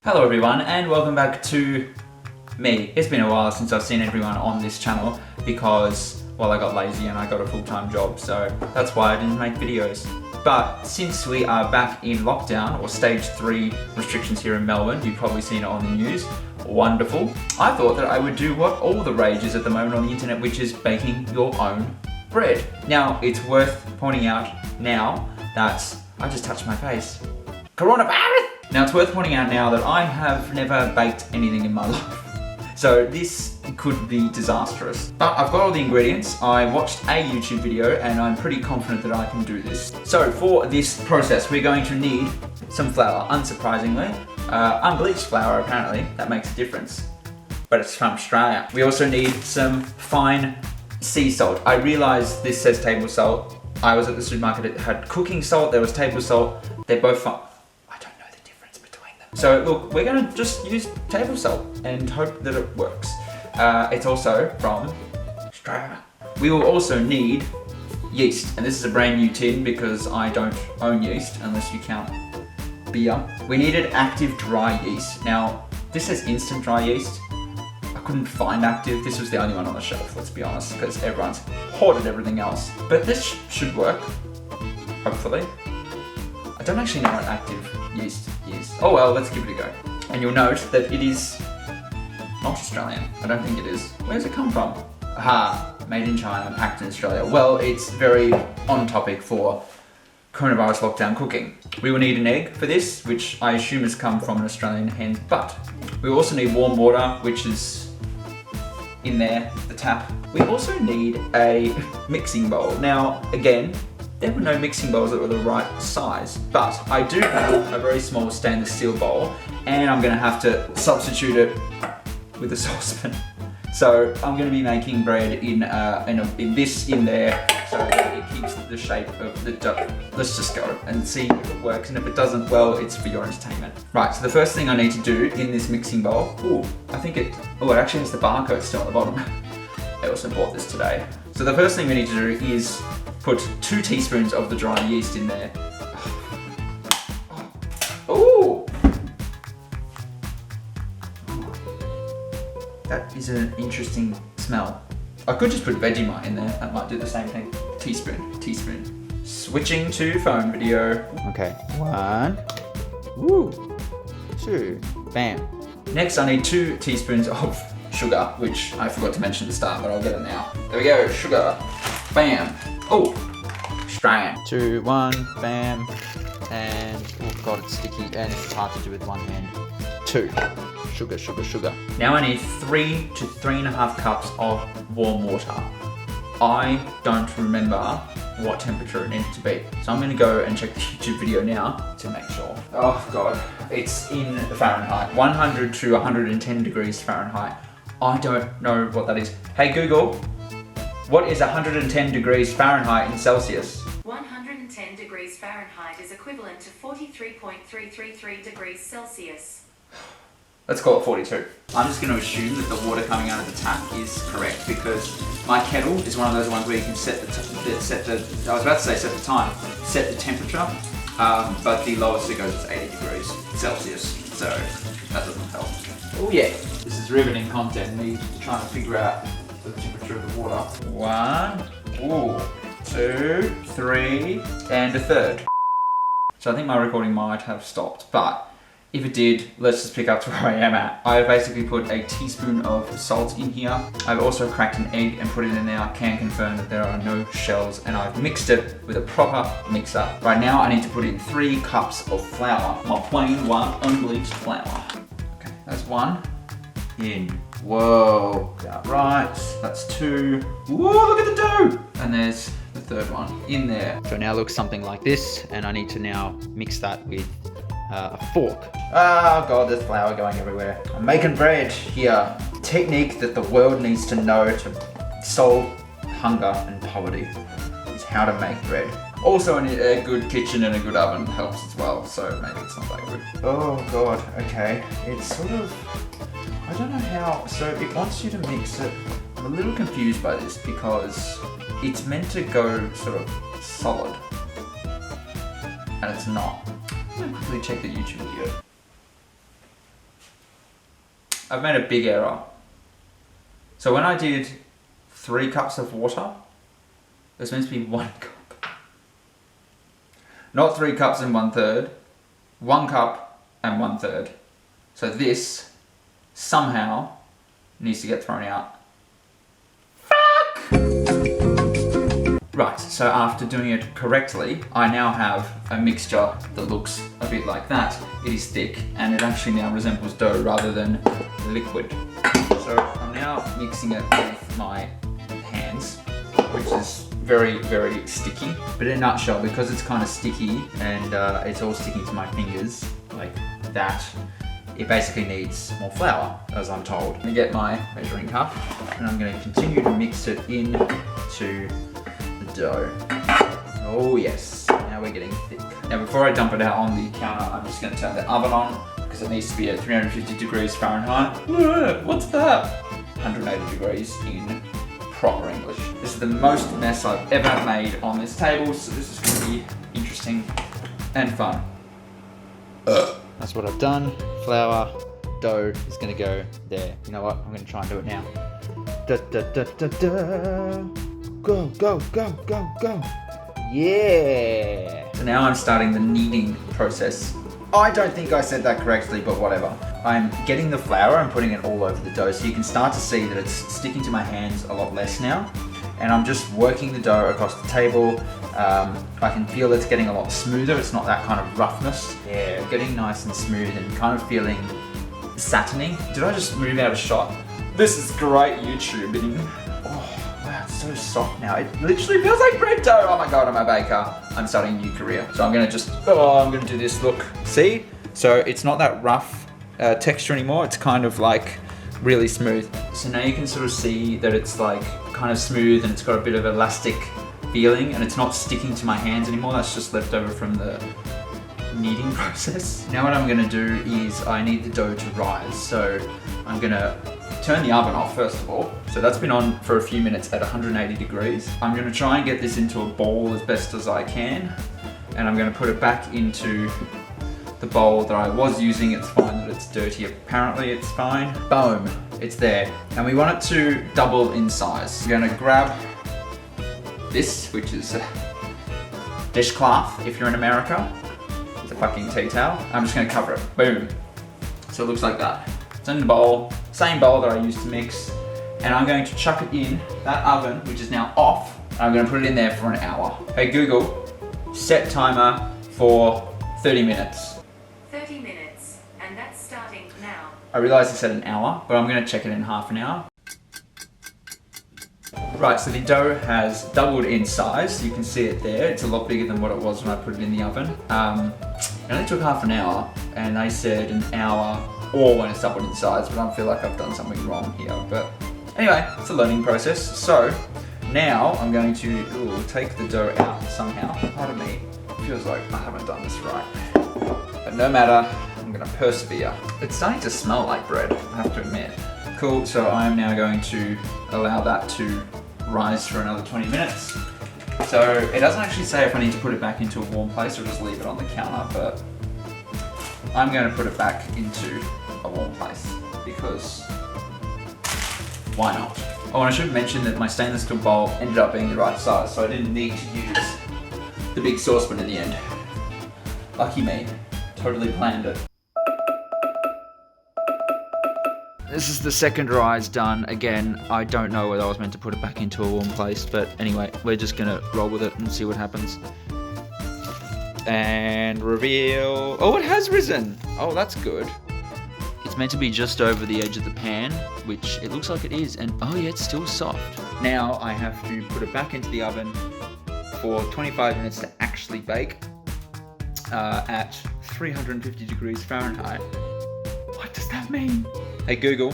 Hello everyone and welcome back to me. It's been a while since I've seen everyone on this channel because, well, I got lazy and I got a full-time job, so that's why I didn't make videos. But since we are back in lockdown, or stage 3 restrictions here in Melbourne, you've probably seen it on the news, wonderful, I thought that I would do what all the rage is at the moment on the internet, which is baking your own bread. Now, it's worth pointing out now that I just touched my face. Coronavirus! Now, it's worth pointing out now that I have never baked anything in my life. So this could be disastrous. But I've got all the ingredients. I watched a YouTube video and I'm pretty confident that I can do this. So for this process, we're going to need some flour, unsurprisingly. Unbleached flour, apparently. That makes a difference. But it's from Australia. We also need some fine sea salt. I realized this says table salt. I was at the supermarket, it had cooking salt, there was table salt. They're both fine. So look, we're gonna just use table salt and hope that it works. It's also from Australia. We will also need yeast, and this is a brand new tin because I don't own yeast unless you count beer. We needed active dry yeast. Now, this says instant dry yeast. I couldn't find active. This was the only one on the shelf, let's be honest, because everyone's hoarded everything else. But this should work, hopefully. I don't actually know what active yeast is. Oh well, let's give it a go. And you'll note that it is not Australian. I don't think it is. Where does it come from? Aha, made in China, packed in Australia. Well, it's very on topic for coronavirus lockdown cooking. We will need an egg for this, which I assume has come from an Australian hen, but we also need warm water, which is in there, the tap. We also need a mixing bowl. Now, again, there were no mixing bowls that were the right size, but I do have a very small stainless steel bowl and I'm gonna have to substitute it with a saucepan. So I'm gonna be making bread in this in there so that it keeps the shape of the dough. Let's just go and see if it works, and if it doesn't, well, it's for your entertainment. Right, so the first thing I need to do in this mixing bowl, it actually has the barcode still at the bottom. I also bought this today. So the first thing we need to do is put 2 teaspoons of the dry yeast in there. Ooh! That is an interesting smell. I could just put Vegemite in there, that might do the same thing. Teaspoon. Switching to phone video. Okay, 1, 2, bam. Next I need 2 teaspoons of sugar, which I forgot to mention at the start, but I'll get it now. There we go, sugar, bam. Oh, Australian. 2, 1, bam, and oh god, it's sticky, and it's hard to do with one hand. 2, sugar. Now I need 3 to 3.5 cups of warm water. I don't remember what temperature it needed to be, so I'm gonna go and check the YouTube video now to make sure. Oh god, it's in Fahrenheit, 100 to 110 degrees Fahrenheit. I don't know what that is. Hey Google, what is 110 degrees Fahrenheit in Celsius? 110 degrees Fahrenheit is equivalent to 43.333 degrees Celsius. Let's call it 42. I'm just going to assume that the water coming out of the tap is correct because my kettle is one of those ones where you can set the temperature, but the lowest it goes is 80 degrees Celsius, so that doesn't help. Oh yeah, this is riveting content, me trying to figure out the temperature of the water. 1, 2, 3, and a third. So I think my recording might have stopped, but if it did, let's just pick up to where I am at. I have basically put a teaspoon of salt in here. I've also cracked an egg and put it in there. I can confirm that there are no shells, and I've mixed it with a proper mixer. Right now I need to put in 3 cups of flour, my plain white unbleached flour. Okay, that's 1 in. Whoa, right, that's 2. Whoa, look at the dough! And there's the third one in there. So now it looks something like this, and I need to now mix that with a fork. Oh god, there's flour going everywhere. I'm making bread here. Technique that the world needs to know to solve hunger and poverty is how to make bread. Also, a good kitchen and a good oven helps as well, so maybe it's not that good. Oh god, okay. It's sort of, I don't know how, so it wants you to mix it. I'm a little confused by this because it's meant to go sort of solid, and it's not. I'm gonna quickly check the YouTube video. I've made a big error. So when I did 3 cups of water, it was meant to be 1 cup. Not 3 cups and 1/3, 1 cup and 1/3. So this somehow needs to get thrown out. Fuck! Right, so after doing it correctly, I now have a mixture that looks a bit like that. It is thick and it actually now resembles dough rather than liquid. So I'm now mixing it with my hands, which is very, very sticky. But in a nutshell, because it's kind of sticky and it's all sticking to my fingers like that, it basically needs more flour, as I'm told. I'm gonna get my measuring cup and I'm gonna continue to mix it into the dough. Oh yes, now we're getting thick. Now before I dump it out on the counter, I'm just gonna turn the oven on because it needs to be at 350 degrees Fahrenheit. What's that? 180 degrees in proper English. This is the most mess I've ever made on this table, so this is gonna be interesting and fun. That's what I've done. Flour, dough is gonna go there. You know what? I'm gonna try and do it now. Da, da, da, da, da. Go, go, go, go, go. Yeah. So now I'm starting the kneading process. I don't think I said that correctly, but whatever. I'm getting the flour and putting it all over the dough, so you can start to see that it's sticking to my hands a lot less now. And I'm just working the dough across the table. I can feel it's getting a lot smoother. It's not that kind of roughness. Yeah, getting nice and smooth and kind of feeling satiny. Did I just move out of shot? This is great YouTubing. Oh, wow, it's so soft now. It literally feels like bread dough. Oh my God, I'm a baker. I'm starting a new career. So I'm gonna I'm gonna do this, look. See? So it's not that rough texture anymore. It's kind of like really smooth. So now you can sort of see that it's like kind of smooth and it's got a bit of elastic feeling and it's not sticking to my hands anymore. That's just left over from the kneading process. Now what I'm gonna do is I need the dough to rise. So I'm gonna turn the oven off first of all. So that's been on for a few minutes at 180 degrees. I'm gonna try and get this into a ball as best as I can. And I'm gonna put it back into the bowl that I was using. It's fine that it's dirty. Apparently it's fine. Boom, it's there. And we want it to double in size. We're gonna grab this, which is a dishcloth if you're in America. It's a fucking tea towel. I'm just gonna cover it. Boom. So it looks like that. It's in the bowl, same bowl that I used to mix. And I'm going to chuck it in that oven, which is now off. I'm gonna put it in there for an hour. Hey Google, set timer for 30 minutes. 30 minutes, and that's starting now. I realised I said an hour, but I'm going to check it in half an hour. Right, so the dough has doubled in size. You can see it there. It's a lot bigger than what it was when I put it in the oven. It only took half an hour, and they said an hour or when it's doubled in size, but I feel like I've done something wrong here. But anyway, it's a learning process. So now I'm going to take the dough out somehow. Pardon me, it feels like I haven't done this right. But no matter, I'm gonna persevere. It's starting to smell like bread, I have to admit. Cool, so I am now going to allow that to rise for another 20 minutes. So it doesn't actually say if I need to put it back into a warm place or just leave it on the counter, but I'm gonna put it back into a warm place because why not? Oh, and I should mention that my stainless steel bowl ended up being the right size, so I didn't need to use the big saucepan in the end. Lucky me. Totally planned it. This is the second rise done. Again, I don't know whether I was meant to put it back into a warm place, but anyway, we're just gonna roll with it and see what happens. And reveal. Oh, it has risen. Oh, that's good. It's meant to be just over the edge of the pan, which it looks like it is. And oh yeah, it's still soft. Now I have to put it back into the oven for 25 minutes to actually bake. At 350 degrees Fahrenheit. What does that mean? Hey Google,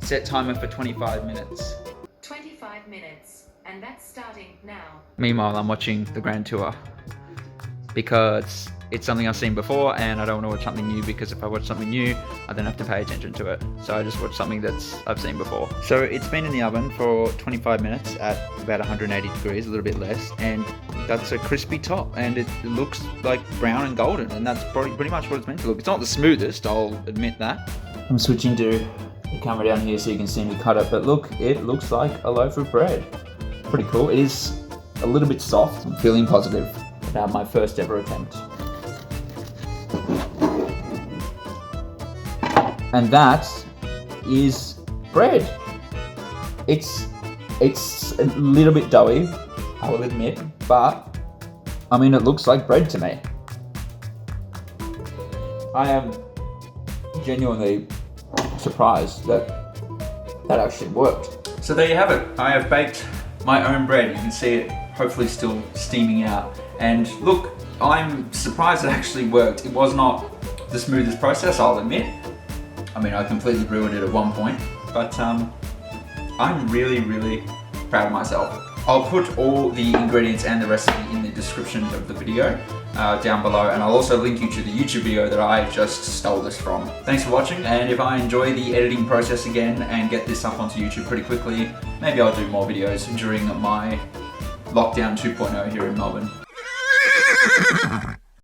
set timer for 25 minutes. 25 minutes, and that's starting now. Meanwhile, I'm watching the Grand Tour because it's something I've seen before and I don't want to watch something new, because if I watch something new, I then have to pay attention to it. So I just watch something that's I've seen before. So it's been in the oven for 25 minutes at about 180 degrees, a little bit less, and that's a crispy top, and it looks like brown and golden, and that's pretty much what it's meant to look. It's not the smoothest, I'll admit that. I'm switching to the camera down here so you can see me cut it, but look, it looks like a loaf of bread. Pretty cool. It is a little bit soft. I'm feeling positive about my first ever attempt. And that is bread. It's a little bit doughy, I will admit, but I mean, it looks like bread to me. I am genuinely surprised that actually worked. So there you have it. I have baked my own bread. You can see it hopefully still steaming out. And look, I'm surprised it actually worked. It was not the smoothest process, I'll admit. I mean, I completely ruined it at one point, but I'm really, really proud of myself. I'll put all the ingredients and the recipe in the description of the video down below, and I'll also link you to the YouTube video that I just stole this from. Thanks for watching, and if I enjoy the editing process again and get this up onto YouTube pretty quickly, maybe I'll do more videos during my lockdown 2.0 here in Melbourne.